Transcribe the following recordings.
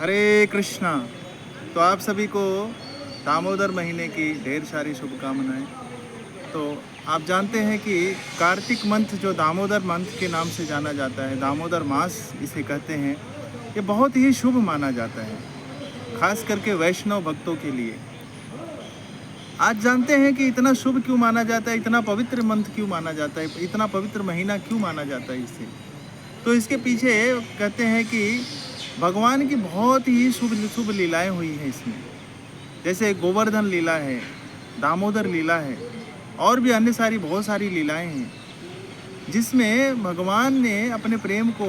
हरे कृष्णा। तो आप सभी को दामोदर महीने की ढेर सारी शुभकामनाएं। तो आप जानते हैं कि कार्तिक मंथ जो दामोदर मंथ के नाम से जाना जाता है, दामोदर मास इसे कहते हैं, ये बहुत ही शुभ माना जाता है, खास करके वैष्णव भक्तों के लिए। आज जानते हैं कि इतना शुभ क्यों माना जाता है, इतना पवित्र मंथ क्यों माना जाता है, इतना पवित्र महीना क्यों माना जाता है इसे। तो इसके पीछे कहते हैं कि भगवान की बहुत ही शुभ शुभ लीलाएं हुई हैं इसमें। जैसे गोवर्धन लीला है, दामोदर लीला है, और भी अन्य सारी बहुत सारी लीलाएं हैं जिसमें भगवान ने अपने प्रेम को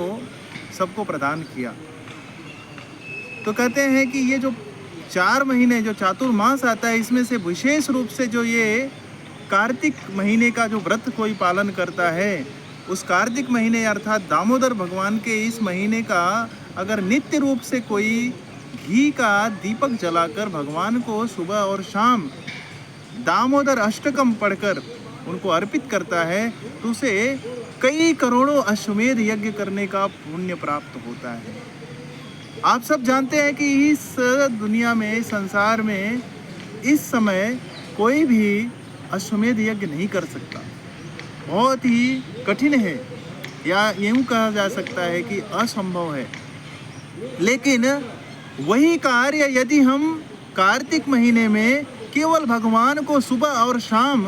सबको प्रदान किया। तो कहते हैं कि ये जो 4 महीने जो चातुर्मास आता है, इसमें से विशेष रूप से जो ये कार्तिक महीने का जो व्रत कोई पालन करता है, उस कार्तिक महीने अर्थात दामोदर भगवान के इस महीने का अगर नित्य रूप से कोई घी का दीपक जलाकर भगवान को सुबह और शाम दामोदर अष्टकम पढ़कर उनको अर्पित करता है, तो उसे कई करोड़ों अश्वमेध यज्ञ करने का पुण्य प्राप्त होता है। आप सब जानते हैं कि इस दुनिया में, इस संसार में इस समय कोई भी अश्वमेध यज्ञ नहीं कर सकता, बहुत ही कठिन है, या यूँ कहा जा सकता है कि असंभव है। लेकिन वही कार्य यदि हम कार्तिक महीने में केवल भगवान को सुबह और शाम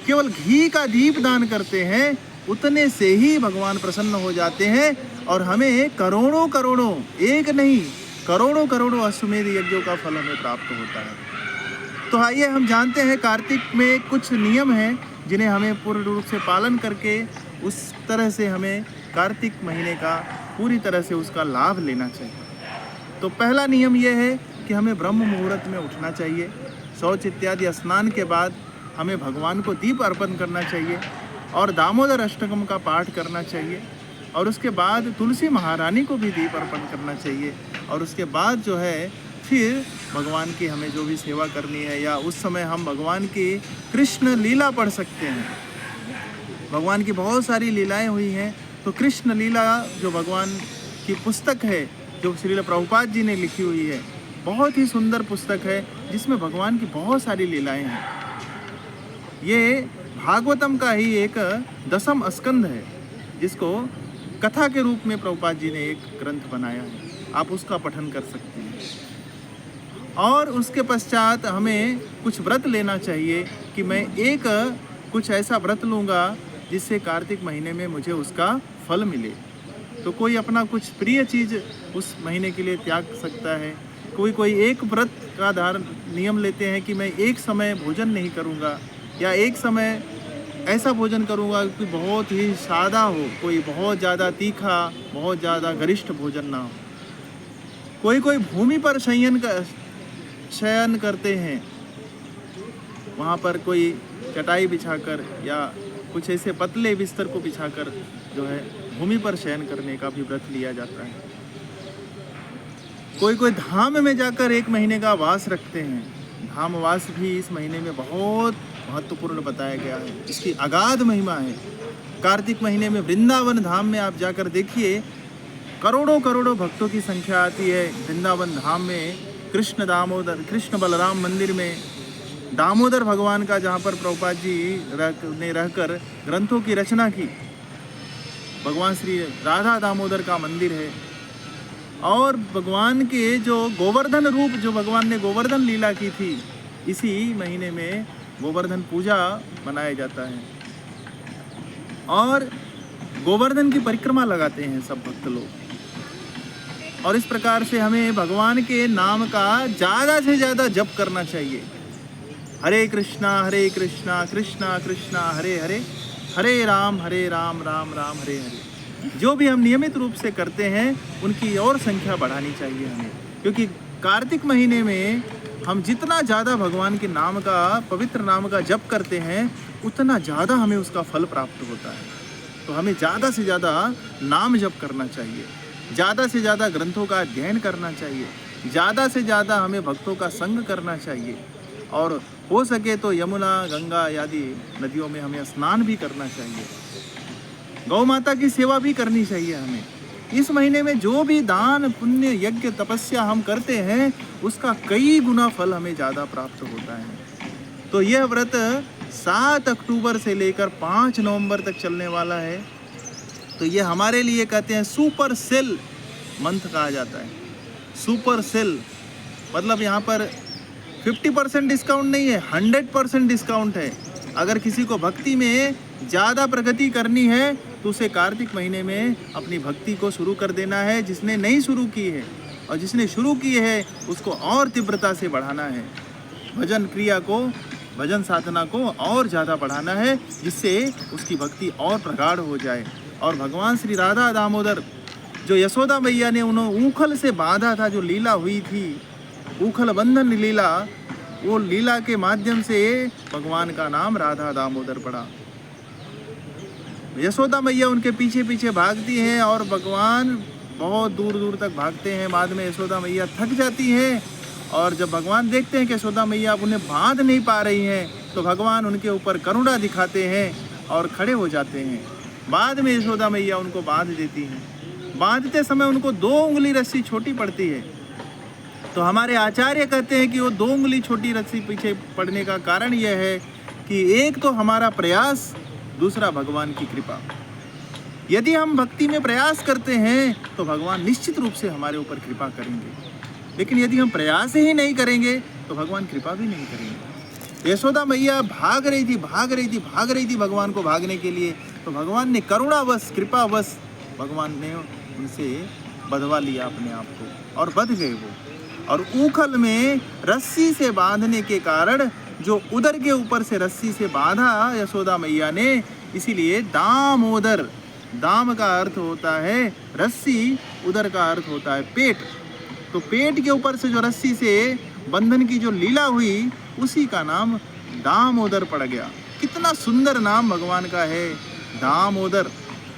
केवल घी का दीप दान करते हैं, उतने से ही भगवान प्रसन्न हो जाते हैं और हमें करोड़ों करोड़ों, एक नहीं करोड़ों करोड़ों अश्वमेध यज्ञों का फल हमें प्राप्त होता है। तो आइए हम जानते हैं कार्तिक में कुछ नियम हैं जिन्हें हमें पूर्ण रूप से पालन करके उस तरह से हमें कार्तिक महीने का पूरी तरह से उसका लाभ लेना चाहिए। तो पहला नियम यह है कि हमें ब्रह्म मुहूर्त में उठना चाहिए। शौच इत्यादि स्नान के बाद हमें भगवान को दीप अर्पण करना चाहिए और दामोदर अष्टकम का पाठ करना चाहिए, और उसके बाद तुलसी महारानी को भी दीप अर्पण करना चाहिए। और उसके बाद जो है फिर भगवान की हमें जो भी सेवा करनी है, या उस समय हम भगवान की कृष्ण लीला पढ़ सकते हैं। भगवान की बहुत सारी लीलाएं हुई हैं, तो कृष्ण लीला जो भगवान की पुस्तक है, जो श्रील प्रभुपाद जी ने लिखी हुई है, बहुत ही सुंदर पुस्तक है जिसमें भगवान की बहुत सारी लीलाएं हैं। ये भागवतम का ही एक 10वां स्कंध है, जिसको कथा के रूप में प्रभुपाद जी ने एक ग्रंथ बनाया है, आप उसका पठन कर सकते हैं। और उसके पश्चात हमें कुछ व्रत लेना चाहिए कि मैं एक कुछ ऐसा व्रत लूँगा जिससे कार्तिक महीने में मुझे उसका फल मिले। तो कोई अपना कुछ प्रिय चीज़ उस महीने के लिए त्याग सकता है। कोई एक व्रत का नियम लेते हैं कि मैं एक समय भोजन नहीं करूँगा, या एक समय ऐसा भोजन करूँगा कि बहुत ही सादा हो, कोई बहुत ज़्यादा तीखा, बहुत ज़्यादा गरिष्ठ भोजन ना हो। कोई भूमि पर शयन करते हैं, वहाँ पर कोई चटाई बिछाकर या कुछ ऐसे पतले बिस्तर को बिछाकर जो है भूमि पर शयन करने का भी व्रत लिया जाता है। कोई धाम में जाकर 1 महीने का वास रखते हैं। धामवास भी इस महीने में बहुत महत्वपूर्ण बताया गया है, इसकी अगाध महिमा है। कार्तिक महीने में वृंदावन धाम में आप जाकर देखिए, करोड़ों करोड़ों भक्तों की संख्या आती है वृंदावन धाम में। कृष्ण बलराम मंदिर में दामोदर भगवान का, जहाँ पर प्रभुपाद जी ने रहकर ग्रंथों की रचना की, भगवान श्री राधा दामोदर का मंदिर है। और भगवान के जो गोवर्धन रूप, जो भगवान ने गोवर्धन लीला की थी, इसी महीने में गोवर्धन पूजा मनाया जाता है, और गोवर्धन की परिक्रमा लगाते हैं सब भक्त लोग। और इस प्रकार से हमें भगवान के नाम का ज़्यादा से ज़्यादा जप करना चाहिए। हरे कृष्णा कृष्णा कृष्णा हरे हरे, हरे राम राम राम हरे हरे। जो भी हम नियमित रूप से करते हैं उनकी और संख्या बढ़ानी चाहिए हमें, क्योंकि कार्तिक महीने में हम जितना ज़्यादा भगवान के नाम का, पवित्र नाम का जप करते हैं, उतना ज़्यादा हमें उसका फल प्राप्त होता है। तो हमें ज़्यादा से ज़्यादा नाम जप करना चाहिए, ज़्यादा से ज़्यादा ग्रंथों का अध्ययन करना चाहिए, ज़्यादा से ज़्यादा हमें भक्तों का संग करना चाहिए, और हो सके तो यमुना, गंगा आदि नदियों में हमें स्नान भी करना चाहिए। गौ माता की सेवा भी करनी चाहिए हमें। इस महीने में जो भी दान पुण्य यज्ञ तपस्या हम करते हैं उसका कई गुना फल हमें ज़्यादा प्राप्त होता है। तो यह व्रत 7 अक्टूबर से लेकर 5 नवंबर तक चलने वाला है। तो ये हमारे लिए कहते हैं सुपर सेल मंथ कहा जाता है। सुपर सेल मतलब यहाँ पर 50% डिस्काउंट नहीं है, 100% डिस्काउंट है। अगर किसी को भक्ति में ज़्यादा प्रगति करनी है तो उसे कार्तिक महीने में अपनी भक्ति को शुरू कर देना है। जिसने नहीं शुरू की है और जिसने शुरू की है उसको और तीव्रता से बढ़ाना है, भजन क्रिया को, भजन साधना को और ज़्यादा बढ़ाना है, जिससे उसकी भक्ति और प्रगाढ़ हो जाए। और भगवान श्री राधा दामोदर जो यशोदा मैया ने उन्हें ऊखल से बांधा था, जो लीला हुई थी ऊखल बंधन लीला, वो लीला के माध्यम से भगवान का नाम राधा दामोदर पड़ा। यशोदा मैया उनके पीछे पीछे भागती हैं और भगवान बहुत दूर दूर तक भागते हैं। बाद में यशोदा मैया थक जाती हैं और जब भगवान देखते हैं कि यशोदा मैया अब उन्हें बांध नहीं पा रही हैं तो भगवान उनके ऊपर करुणा दिखाते हैं और खड़े हो जाते हैं। बाद में यशोदा मैया उनको बांध देती हैं। बांधते समय उनको 2 उंगली रस्सी छोटी पड़ती है। तो हमारे आचार्य कहते हैं कि वो 2 उंगली छोटी रस्सी पीछे पड़ने का कारण यह है कि एक तो हमारा प्रयास, दूसरा भगवान की कृपा। यदि हम भक्ति में प्रयास करते हैं तो भगवान निश्चित रूप से हमारे ऊपर कृपा करेंगे, लेकिन यदि हम प्रयास ही नहीं करेंगे तो भगवान कृपा भी नहीं करेंगे। यशोदा मैया भाग रही थी भगवान को भागने के लिए, तो भगवान ने करुणावश, कृपावश भगवान ने उनसे बधवा लिया अपने आप को और बध गए वो। और ऊखल में रस्सी से बांधने के कारण, जो उदर के ऊपर से रस्सी से बांधा यशोदा मैया ने, इसीलिए दामोदर, दाम का अर्थ होता है रस्सी, उदर का अर्थ होता है पेट। तो पेट के ऊपर से जो रस्सी से बंधन की जो लीला हुई, उसी का नाम दामोदर पड़ गया। कितना सुंदर नाम भगवान का है, दामोदर।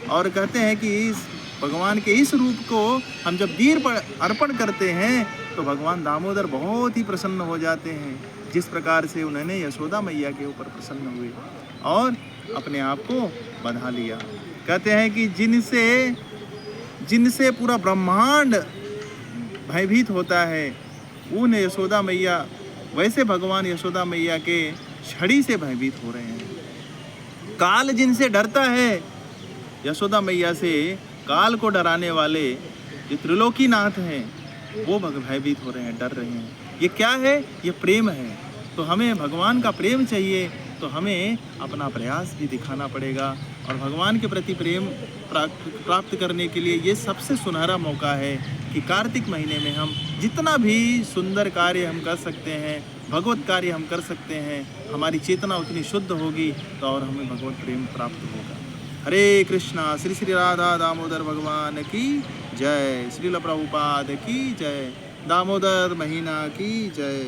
और कहते हैं कि इस भगवान के इस रूप को हम जब दीप अर्पण करते हैं तो भगवान दामोदर बहुत ही प्रसन्न हो जाते हैं, जिस प्रकार से उन्होंने यशोदा मैया के ऊपर प्रसन्न हुए और अपने आप को बंधा लिया। कहते हैं कि जिनसे पूरा ब्रह्मांड भयभीत होता है, उन यशोदा मैया, वैसे भगवान यशोदा मैया के छड़ी से भयभीत हो रहे हैं। काल जिनसे डरता है, यशोदा मैया से काल को डराने वाले जो त्रिलोकीनाथ हैं, वो भयभीत हो रहे हैं, डर रहे हैं। ये क्या है? ये प्रेम है। तो हमें भगवान का प्रेम चाहिए, तो हमें अपना प्रयास भी दिखाना पड़ेगा। और भगवान के प्रति प्रेम प्राप्त करने के लिए ये सबसे सुनहरा मौका है कि कार्तिक महीने में हम जितना भी सुंदर कार्य हम कर सकते हैं, भगवत कार्य हम कर सकते हैं, हमारी चेतना उतनी शुद्ध होगी तो और हमें भगवत प्रेम प्राप्त होगा। हरे कृष्णा। श्री श्री राधा दामोदर भगवान की जय। श्रील प्रभुपाद की जय। दामोदर महीना की जय।